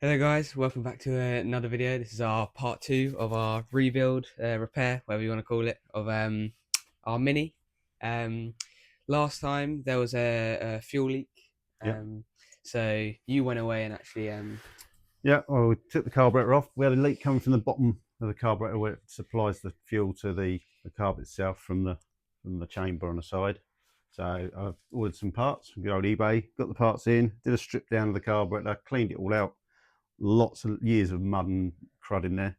Hello guys, welcome back to another video. This is our part 2 of our rebuild, repair, whatever you want to call it, of our Mini. Last time there was a fuel leak, Yep. so you went away and actually Yeah, well, we took the carburettor off. We had a leak coming from the bottom of the carburettor where it supplies the fuel to the carb itself from the chamber on the side. So I ordered some parts from good old eBay, got the parts in, did a strip down of the carburettor, cleaned it all out. Lots of years of mud and crud in there.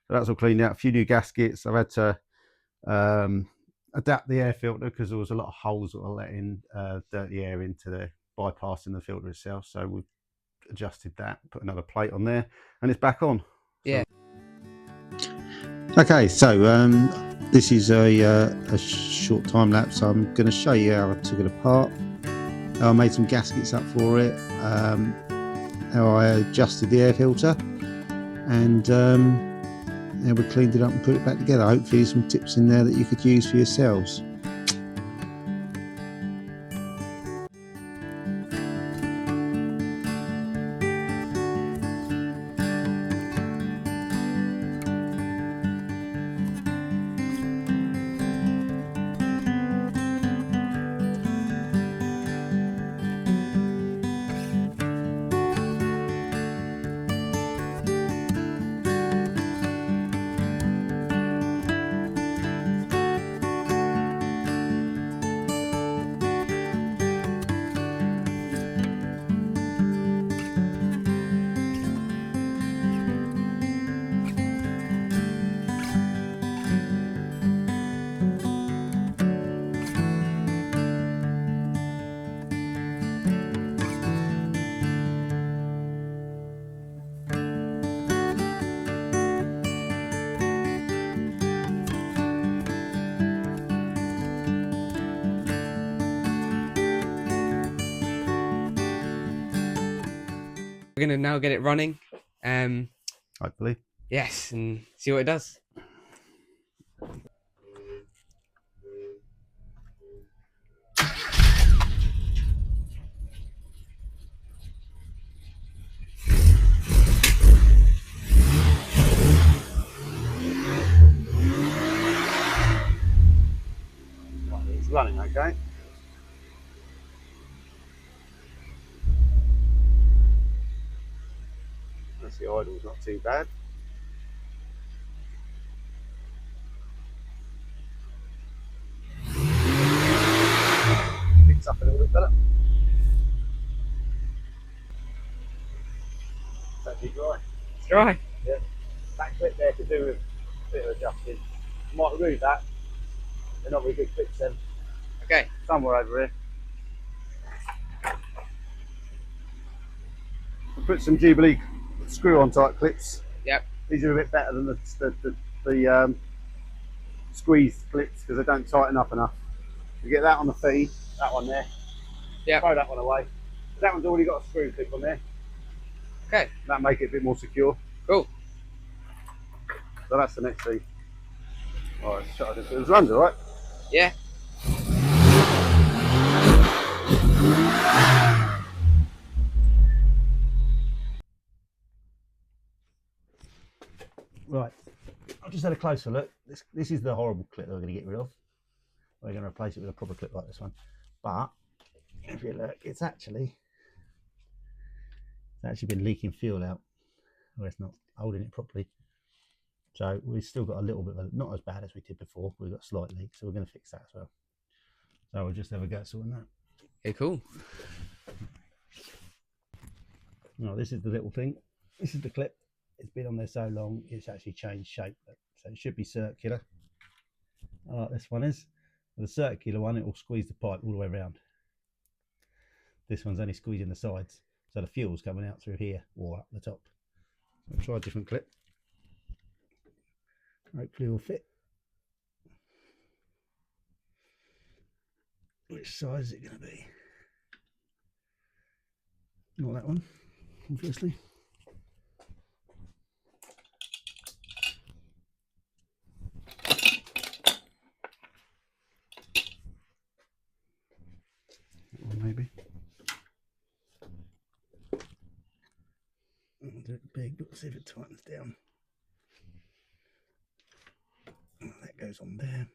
So that's all cleaned out. A few new gaskets. I've had to adapt the air filter because there was a lot of holes that were letting dirty air into the bypassing the filter itself. So we've adjusted that, put another plate on there, and it's back on. yeah. Okay, so this is a short time lapse. I'm going to show you how I took it apart, how I made some gaskets up for it, how I adjusted the air filter, and how we cleaned it up and put it back together. Hopefully some tips in there that you could use for yourselves. We're gonna now get it running. Hopefully. Yes, and see what it does. It's running okay. That's the idle's not too bad. Picks up a little bit better. It's actually dry. It's dry. Yeah. That clip there could do with a bit of adjusting. You might remove that. They're not really good clips then. Okay. Somewhere over here. We'll put some Jubilee screw-on type clips. Yep. These are a bit better than the squeeze clips because they don't tighten up enough. You get that on the feed, that one there. Yeah. Throw that one away. That one's already got a screw clip on there. Okay. That'll make it a bit more secure. Cool. So that's the next thing. Alright, shut it. It runs alright. Yeah. Right, I've just had a closer look. This is the horrible clip that we're going to get rid of. We're going to replace it with a proper clip like this one. But if you look, it's actually been leaking fuel out, or it's not holding it properly. So we've still got a little bit of not as bad as we did before. We've got a slight leak, so we're going to fix that as well. So we'll just have a go at sorting that. Okay, cool. No, this is the little thing. This is the clip. It's been on there so long, it's actually changed shape. So it should be circular. Like this one is. With the circular one, it will squeeze the pipe all the way around. This one's only squeezing the sides, so the fuel's coming out through here or up the top. I'll try a different clip. Hopefully it will fit. Which size is it going to be? Not that one, obviously. Or maybe. see if it tightens down. That goes on there.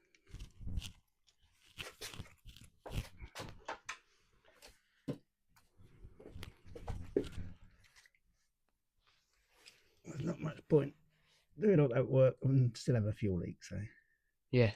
There's not much point doing all that work and still have a fuel leak, so Yeah.